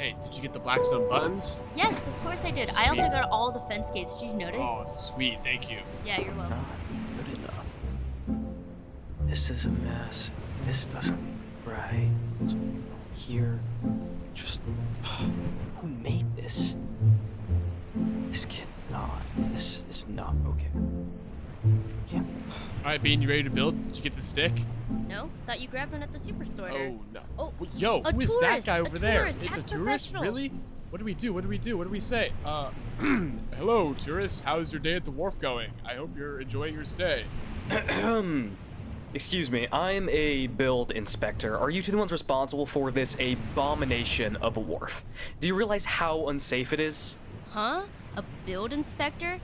Hey, did you get the blackstone buttons? Yes, of course I did. Sweet. I also got all the fence gates. Did you notice? Oh, sweet. Thank you. Yeah, you're welcome. Not good enough. This is a mess. This doesn't look right. Here, just who made this? This kid, not. This is not okay. Yeah. All right, Bean, you ready to build? Did you get the stick? No? Thought you grabbed one at the super sorter. Oh, no. Oh, Yo, a who is that tourist, guy a over there? tourist, It's a act tourist? professional. Really? What do we do? What do we do? What do we say? Hello, tourists. How's your day at the wharf going? I hope you're enjoying your stay. Excuse me, I'm a build inspector. Are you two the ones responsible for this abomination of a wharf? Do you realize how unsafe it is? Huh? A build inspector?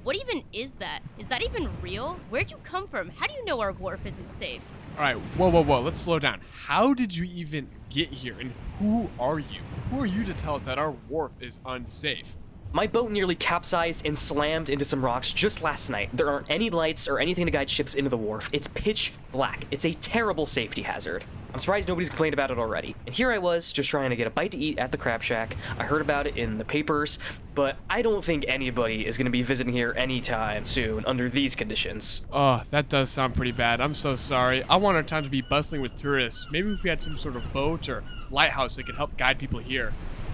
What even is that? Is that even real? Where'd you come from? How do you know our wharf isn't safe? All right, whoa. Let's slow down. How did you even get here, and who are you? Who are you to tell us that our wharf is unsafe? My boat nearly capsized and slammed into some rocks just last night. There aren't any lights or anything to guide ships into the wharf. It's pitch black. It's a terrible safety hazard. I'm surprised nobody's complained about it already. And here I was, just trying to get a bite to eat at the crab shack. I heard about it in the papers, but I don't think anybody is going to be visiting here anytime soon under these conditions. Oh, that does sound pretty bad. I'm so sorry. I want our town to be bustling with tourists. Maybe if we had some sort of boat or lighthouse that could help guide people here.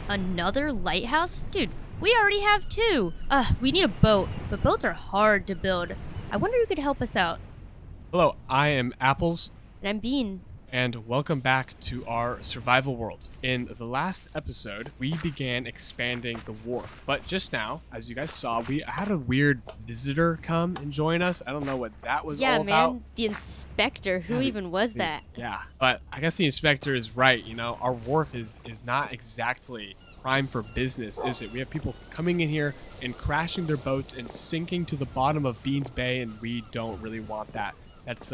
Another lighthouse? Dude, we already have two. We need a boat, but boats are hard to build. I wonder who could help us out. Hello, I am Apples. And I'm Bean. And welcome back to our survival world. In the last episode, we began expanding the wharf. But just now, as you guys saw, we had a weird visitor come and join us. I don't know what that was all about. Yeah, man, the inspector. Who even was that? Yeah, but I guess the inspector is right. You know, our wharf is not exactly prime for business, is it? We have people coming in here and crashing their boats and sinking to the bottom of Beans Bay, and we don't really want that. That's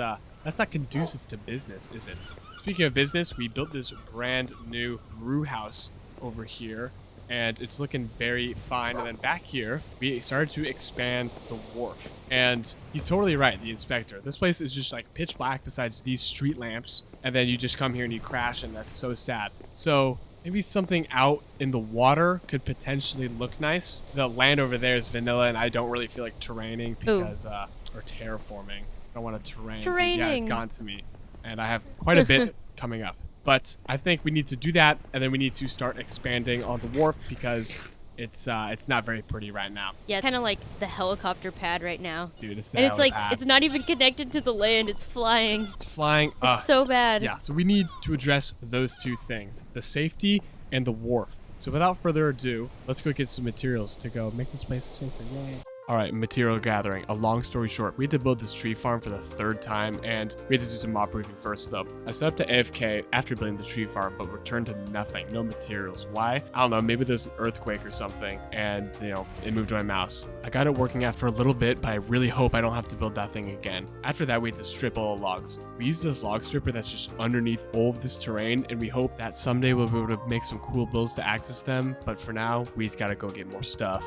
not conducive to business, is it? Speaking of business, we built this brand new brew house over here, and it's looking very fine. And then back here, we started to expand the wharf. And he's totally right, the inspector. This place is just like pitch black besides these street lamps, and then you just come here and you crash, and that's so sad. So maybe something out in the water could potentially look nice. The land over there is vanilla, and I don't really feel like terraining because, or terraforming. I want to terrain. Yeah, it's gone to me. And I have quite a bit coming up. But I think we need to do that, and then we need to start expanding on the wharf because it's not very pretty right now. Yeah, kind of like the helicopter pad right now. Dude, it's the And it's like, helipad. it's not even connected to the land. It's flying. It's flying. It's so bad. Yeah, so we need to address those two things, the safety and the wharf. So without further ado, let's go get some materials to go make this place safer. Yay. All right, material gathering. A long story short, we had to build this tree farm for the third time, and we had to do some mob proofing first, though. I set up to AFK after building the tree farm, but returned to nothing. No materials. Why? I don't know. Maybe there's an earthquake or something, and, you know, it moved my mouse. I got it working after a little bit, but I really hope I don't have to build that thing again. After that, we had to strip all the logs. We used this log stripper that's just underneath all of this terrain, and we hope that someday we'll be able to make some cool builds to access them, but for now, we just gotta go get more stuff.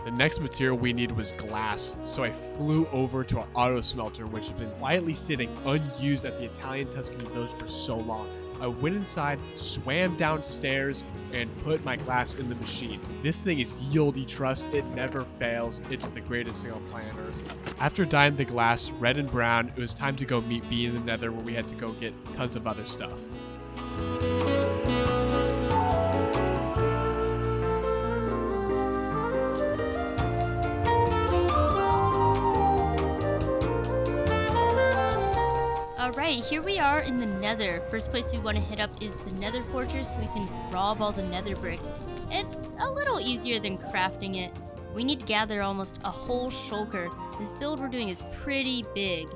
The next material we needed was glass, so I flew over to our auto smelter, which had been quietly sitting unused at the Italian Tuscany village for so long. I went inside, swam downstairs, and put my glass in the machine. This thing is yieldy trust. It never fails. It's the greatest thing on planet Earth. After dyeing the glass red and brown, it was time to go meet Bee in the Nether, where we had to go get tons of other stuff. Alright, here we are in the Nether. First place we want to hit up is the Nether Fortress so we can rob all the Nether brick. It's a little easier than crafting it. We need to gather almost a whole shulker. This build we're doing is pretty big.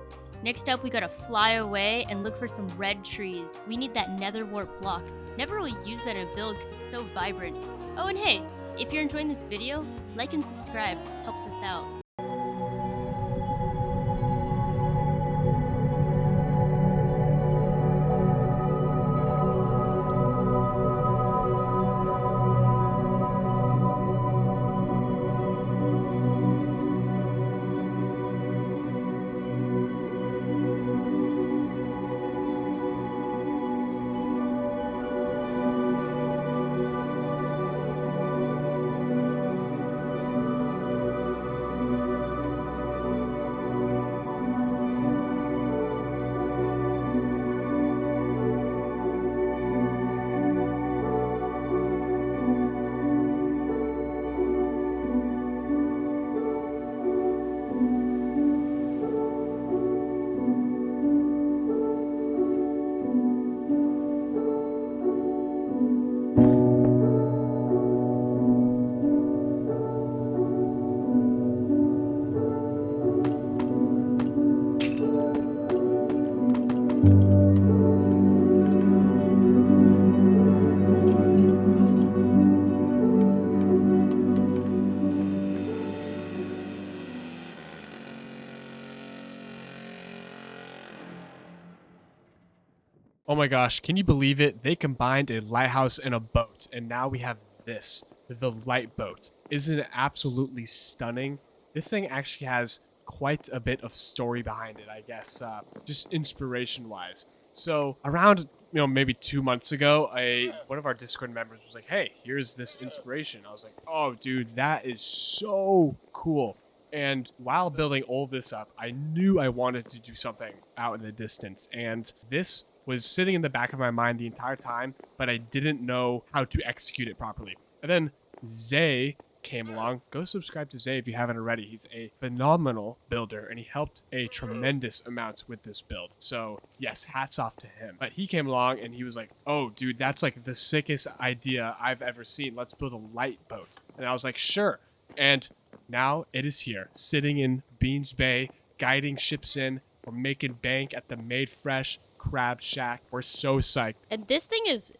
Next up, we gotta fly away and look for some red trees. We need that Nether Wart block. Never really use that in a build because it's so vibrant. Oh, and hey, if you're enjoying this video, like and subscribe. Helps us out. Oh my gosh, can you believe it? They combined a lighthouse and a boat, and now we have this, the light boat. Isn't it absolutely stunning? This thing actually has quite a bit of story behind it, I guess, just inspiration-wise. So around, maybe 2 months ago, one of our Discord members was like, hey, here's this inspiration. I was like, oh, dude, that is so cool. And while building all this up, I knew I wanted to do something out in the distance. And this was sitting in the back of my mind the entire time, but I didn't know how to execute it properly. And then Zay came along. Go subscribe to Zay if you haven't already. He's a phenomenal builder, and he helped a tremendous amount with this build. So yes, hats off to him. But he came along and he was like, oh, dude, that's like the sickest idea I've ever seen. Let's build a light boat. And I was like, sure. And now it is here, sitting in Beehns Bay, guiding ships in. We're making bank at the Made Fresh Crab Shack. We're so psyched. And this thing is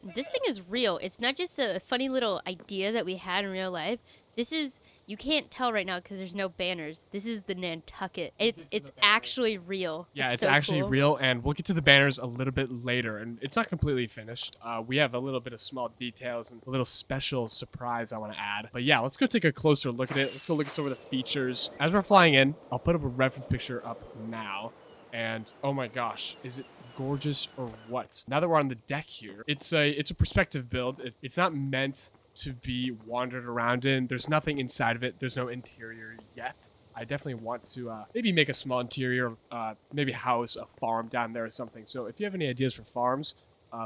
real. It's not just a funny little idea that we had in real life. This is, you can't tell right now because there's no banners. This is the Nantucket. It's actually real. Yeah, it's so actually cool. real, and we'll get to the banners a little bit later, and it's not completely finished. We have a little bit of small details and a little special surprise I want to add. But yeah, let's go take a closer look at it. Let's go look at some of the features. As we're flying in, I'll put up a reference picture up now, and oh my gosh, is it gorgeous or what? Now that we're on the deck here, it's a perspective build. It's not meant to be wandered around in. There's nothing inside of it. There's no interior yet. I definitely want to maybe make a small interior, maybe house a farm down there or something. So if you have any ideas for farms,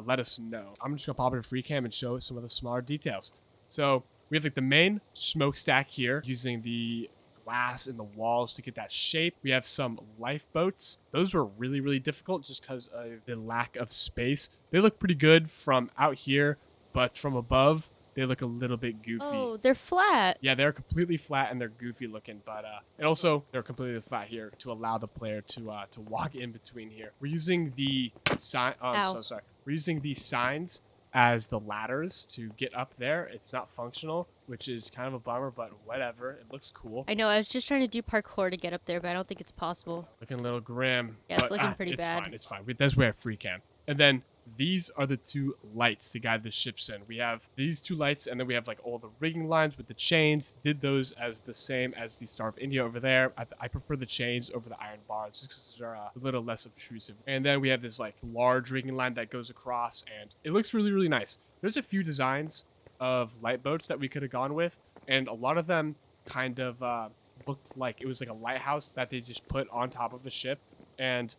let us know. I'm just gonna pop in a free cam and show some of the smaller details. So we have like the main smokestack here, using the glass in the walls to get that shape. We have some lifeboats. Those were really, really difficult just because of the lack of space. They look pretty good from out here, but from above, they look a little bit goofy. Oh, they're flat. Yeah, they're completely flat and they're goofy looking, but and also they're completely flat here to allow the player to walk in between here. We're using the sign. Oh, I'm so sorry. We're using these signs as the ladders to get up there. It's not functional, which is kind of a bummer, but whatever. It looks cool. I know. I was just trying to do parkour to get up there, but I don't think it's possible. Looking a little grim. Yeah, it's looking pretty bad. It's fine. That's where free cam. And then these are the two lights to guide the ships in. We have these two lights, and then we have like all the rigging lines with the chains. Did those as the same as the Star of India over there. I prefer the chains over the iron bars just because they're a little less obtrusive. And then we have this like large rigging line that goes across, and it looks really, really nice. There's a few designs of light boats that we could have gone with, and a lot of them kind of looked like it was like a lighthouse that they just put on top of the ship. And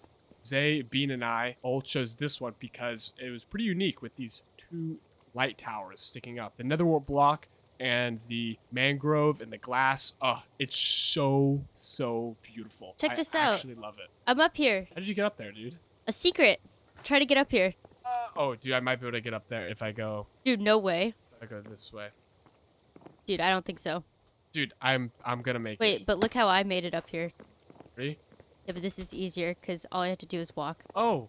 Zay, Bean, and I all chose this one because it was pretty unique with these two light towers sticking up. The nether wart block and the mangrove and the glass. It's so, so beautiful. Check this out. I actually love it. I'm up here. How did you get up there, dude? A secret. Try to get up here. Oh, dude, I might be able to get up there if I go. Dude, no way. If I go this way. Dude, I don't think so. Dude, I'm gonna make it. Wait, but look how I made it up here. Ready? Yeah, but this is easier because all I have to do is walk. Oh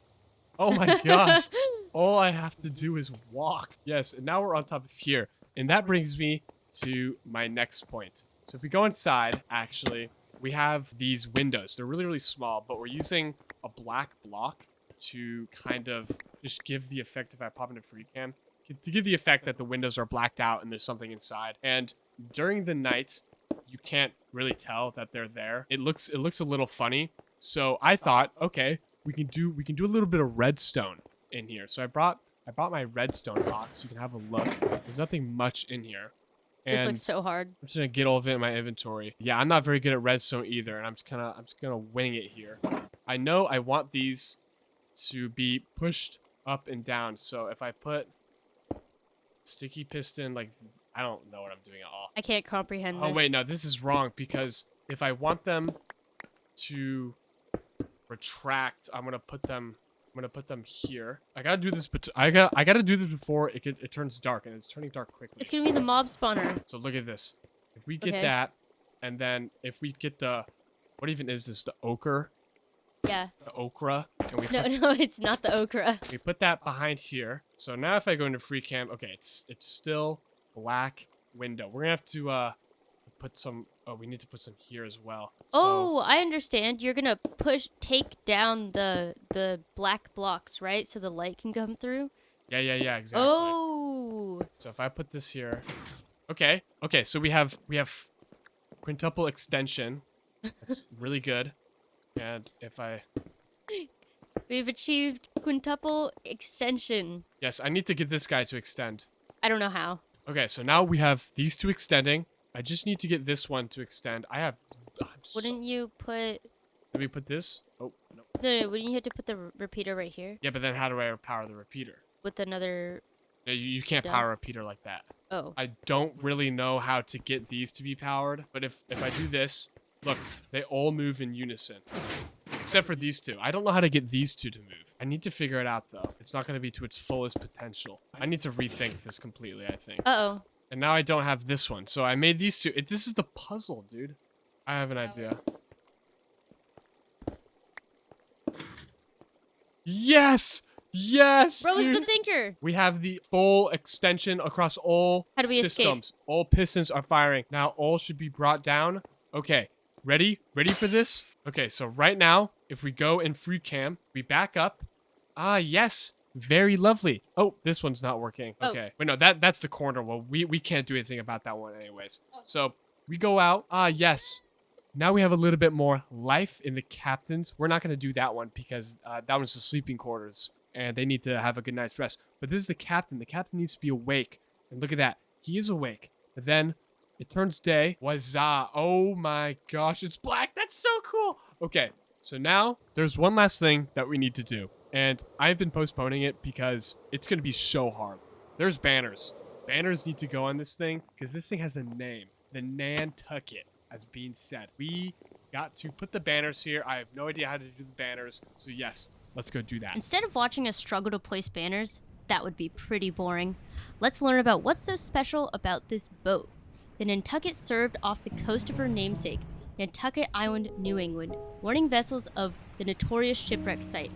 my gosh. All I have to do is walk. Yes, and now we're on top of here. And that brings me to my next point. So if we go inside, actually, we have these windows. They're really, really small, but we're using a black block to kind of just give the effect, if I pop into free cam, to give the effect that the windows are blacked out and there's something inside. And during the night, you can't really tell that they're there. It looks a little funny. So I thought, okay, we can do a little bit of redstone in here. So I brought my redstone box. You can have a look. There's nothing much in here. And This looks so hard. I'm just gonna get all of it in my inventory. Yeah, I'm not very good at redstone either, and I'm just gonna wing it here. I know I want these to be pushed up and down. So if I put sticky piston, like, I don't know what I'm doing at all. I can't comprehend this. Oh wait, no, this is wrong, because if I want them to retract, I'm gonna put them here. I gotta do this, but I gotta do this before it turns dark, and it's turning dark quickly. It's gonna be the mob spawner. So look at this. If we get Okay. that, and then if we get the, what even is this? The ochre? Yeah. The okra. And we No, it's not the okra. we put that behind here. So now if I go into free cam, okay, it's still black window. We're gonna have to put some. Oh, we need to put some here as well. Oh, I understand. You're gonna take down the black blocks, right? So the light can come through. Yeah, exactly. Oh. So if I put this here, okay. So we have quintuple extension. That's really good. And if We've achieved quintuple extension. yes, I need to get this guy to extend. I don't know how. Okay, so now we have these two extending. I just need to get this one to extend. Wouldn't you put? Did we put this? Oh no. No, wouldn't you have to put the repeater right here Yeah, but then how do I power the repeater? with another? No, you can't power a repeater like that. Oh. I don't really know how to get these to be powered, but if I do this, look, they all move in unison. Except for these two. I don't know how to get these two to move. I need to figure it out, though. It's not going to be to its fullest potential. I need to rethink this completely, I think. Uh-oh. And now I don't have this one. So I made these two. This is the puzzle, dude. I have an idea. Yes! Yes, Bro is dude! the thinker. We have the full extension across all How do we systems. escape? All pistons are firing. Now all should be brought down. Okay, ready? Ready for this? Okay, so right now, if we go in free cam, we back up. Ah, yes. Very lovely. Oh, this one's not working. Oh. Okay. Wait, no, that's the corner. Well, we can't do anything about that one anyways. So we go out. Ah, yes. Now we have a little bit more life in the captains. We're not going to do that one because that one's the sleeping quarters. And they need to have a good night's rest. But this is the captain. The captain needs to be awake. And look at that. He is awake. But then it turns day. Wazah. Oh my gosh. It's black. That's so cool. Okay. So now there's one last thing that we need to do. And I've been postponing it because it's going to be so hard. There's banners. Banners need to go on this thing because this thing has a name. The Nantucket, as being said. We got to put the banners here. I have no idea how to do the banners. So yes. Let's go do that. Instead of watching us struggle to place banners, that would be pretty boring. Let's learn about what's so special about this boat. The Nantucket served off the coast of her namesake, Nantucket Island, New England, warning vessels of the notorious shipwreck site.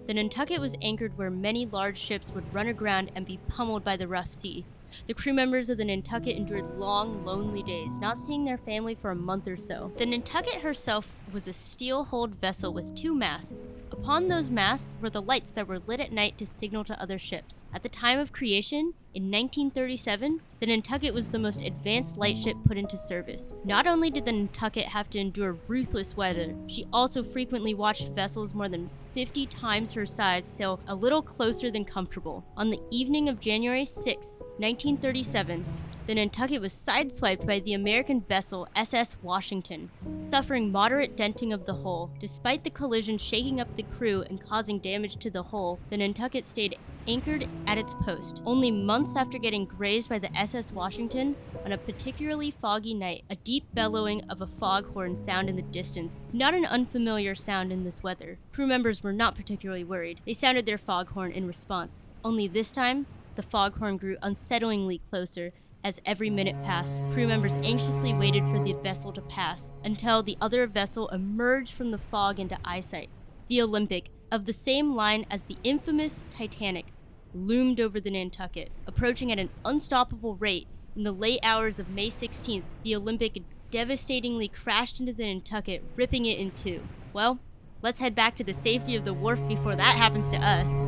The Nantucket was anchored where many large ships would run aground and be pummeled by the rough sea. The crew members of the Nantucket endured long, lonely days, not seeing their family for a month or so. The Nantucket herself was a steel-hulled vessel with 2 masts. Upon those masts were the lights that were lit at night to signal to other ships. At the time of creation, in 1937, the Nantucket was the most advanced lightship put into service. Not only did the Nantucket have to endure ruthless weather, she also frequently watched vessels more than 50 times her size sail a little closer than comfortable. On the evening of January 6, 1937, the Nantucket was sideswiped by the American vessel SS Washington, suffering moderate denting of the hull. Despite the collision shaking up the crew and causing damage to the hull, the Nantucket stayed anchored at its post. Only months after getting grazed by the SS Washington, on a particularly foggy night, a deep bellowing of a foghorn sounded in the distance. Not an unfamiliar sound in this weather. Crew members were not particularly worried. They sounded their foghorn in response. Only this time, the foghorn grew unsettlingly closer. As every minute passed, crew members anxiously waited for the vessel to pass until the other vessel emerged from the fog into eyesight. The Olympic, of the same line as the infamous Titanic, loomed over the Nantucket. Approaching at an unstoppable rate, in the late hours of May 16th, the Olympic devastatingly crashed into the Nantucket, ripping it in two. Well, let's head back to the safety of the wharf before that happens to us.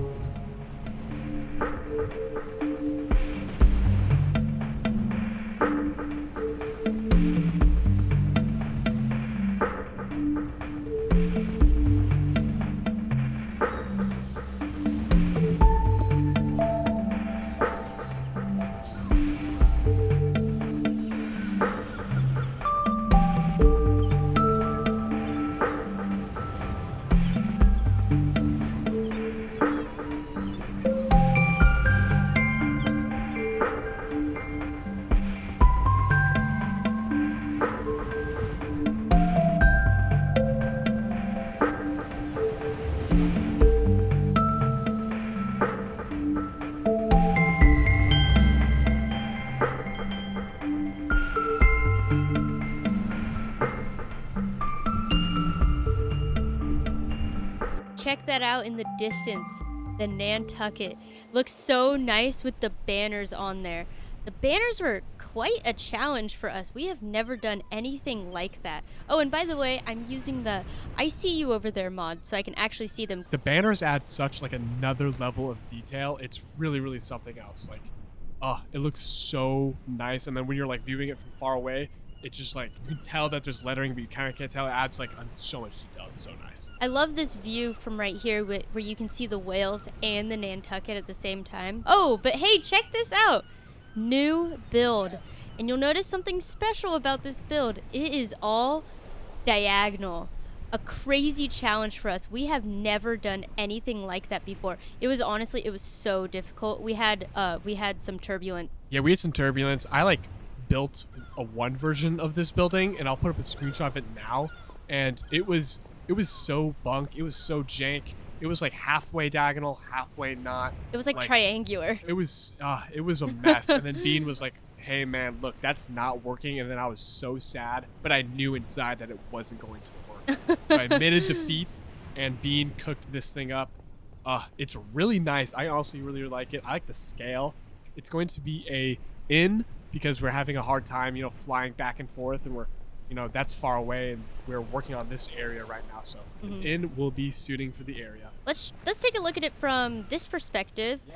Check that out in the distance. The Nantucket. Looks so nice with the banners on there. The banners were quite a challenge for us. We have never done anything like that. Oh, and by the way, I'm using the I See You Over There mod so I can actually see them. The banners add such like another level of detail. It's really, really something else. Like, oh, it looks so nice. And then when you're like viewing it from far away, it's just like, you can tell that there's lettering, but you kind of can't tell. It adds like so much detail. It's so nice. I love this view from right here where you can see the whales and the Nantucket at the same time. Oh, but hey, check this out. New build. And you'll notice something special about this build. It is all diagonal. A crazy challenge for us. We have never done anything like that before. It was honestly, it was so difficult. We had some turbulence. Yeah, we had some turbulence. I like built a one version of this building, and I'll put up a screenshot of it now. And it was so bunk. It was so jank. It was like halfway diagonal, halfway not. It was like triangular. It was a mess. And then Bean was like, hey man, look, that's not working. And then I was so sad, but I knew inside that it wasn't going to work. So I admitted defeat, and Bean cooked this thing up. It's really nice. I honestly really like it. I like the scale. It's going to be a inn because we're having a hard time, flying back and forth, and we're, that's far away, and we're working on this area right now. So an inn will be suiting for the area. Let's take a look at it from this perspective. Yeah.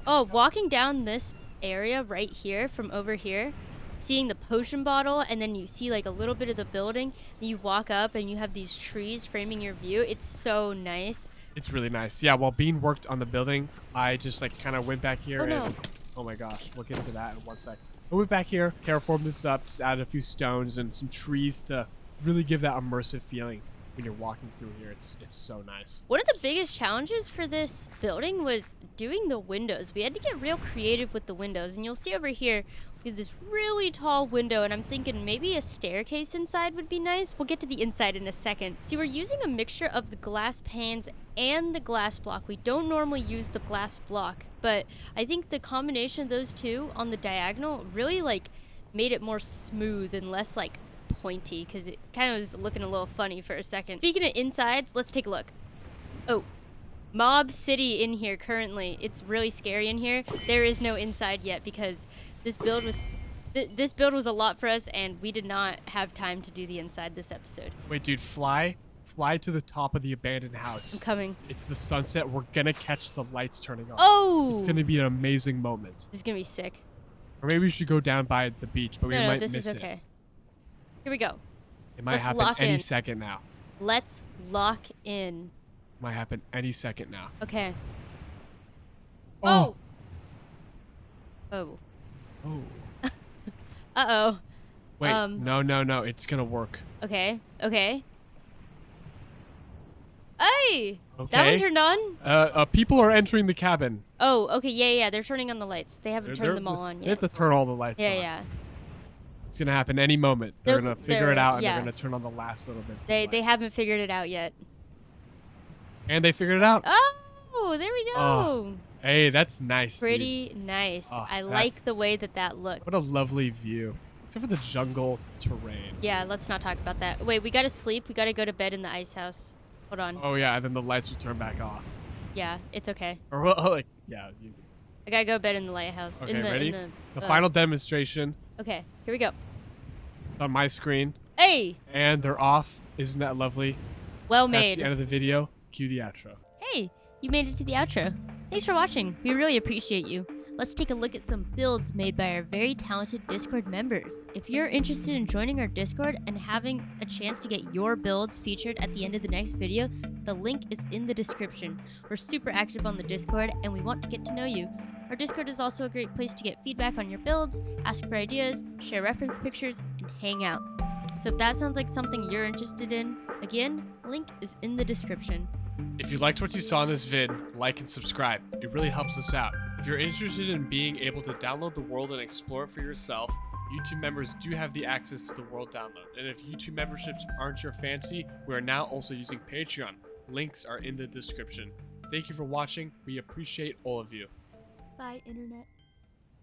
Oh, walking down this area right here from over here, seeing the potion bottle, and then you see like a little bit of the building, and you walk up and you have these trees framing your view. It's so nice. It's really nice. Yeah, while Bean worked on the building, I just like kind of went back here. Oh, no. And oh my gosh, we'll get to that in 1 sec. I went back here, terraformed this up, just added a few stones and some trees to really give that immersive feeling when you're walking through here. It's so nice. One of the biggest challenges for this building was doing the windows. We had to get real creative with the windows, and you'll see over here we have this really tall window, and I'm thinking maybe a staircase inside would be nice. We'll get to the inside in a second. See, we're using a mixture of the glass panes and the glass block. We don't normally use the glass block, but I think the combination of those two on the diagonal really like made it more smooth and less like pointy, because it kind of was looking a little funny for a second. Speaking of insides, let's take a look. Oh, Mob City in here currently. It's really scary in here. There is no inside yet because this build was a lot for us, and we did not have time to do the inside this episode. Wait, dude, fly to the top of the abandoned house. I'm coming. It's the sunset. We're gonna catch the lights turning on. Oh! It's gonna be an amazing moment. This is gonna be sick. Or maybe we should go down by the beach, but we might this miss is okay. it. Here we go. It might Let's happen lock any in. second now. Let's lock in. Might happen any second now. Okay. Oh. Oh. Oh. Uh-oh. Wait, no. It's gonna work. Okay. Hey! Okay. That one turned on? People are entering the cabin. Oh, okay. Yeah. They're turning on the lights. They haven't turned them all on They yet. have to turn all the lights on. Yeah. It's gonna happen any moment. They're gonna figure it out, and yeah. they're gonna turn on the last little bits. They haven't figured it out yet. And they figured it out. Oh, there we go. Oh, hey, that's nice. Pretty dude. nice. Oh, I like the way that looked. What a lovely view. Except for the jungle terrain. Yeah, let's not talk about that. Wait, we gotta sleep. We gotta go to bed in the ice house. Hold on. Oh yeah, and then the lights will turn back off. Yeah, it's okay. Or well, like yeah. I gotta go to bed in the lighthouse. Okay, ready? The uh, final demonstration Okay, here we go. on my screen, Hey! and they're off. Isn't that lovely? Well That's made. the end of the video. Cue the outro. Hey, you made it to the outro. Thanks for watching. We really appreciate you. Let's take a look at some builds made by our very talented Discord members. If you're interested in joining our Discord and having a chance to get your builds featured at the end of the next video, the link is in the description. We're super active on the Discord, and we want to get to know you. Our Discord is also a great place to get feedback on your builds, ask for ideas, share reference pictures, and hang out. So if that sounds like something you're interested in, again, link is in the description. If you liked what you saw in this vid, like and subscribe. It really helps us out. If you're interested in being able to download the world and explore it for yourself, YouTube members do have the access to the world download. And if YouTube memberships aren't your fancy, we are now also using Patreon. Links are in the description. Thank you for watching. We appreciate all of you. Bye, Internet.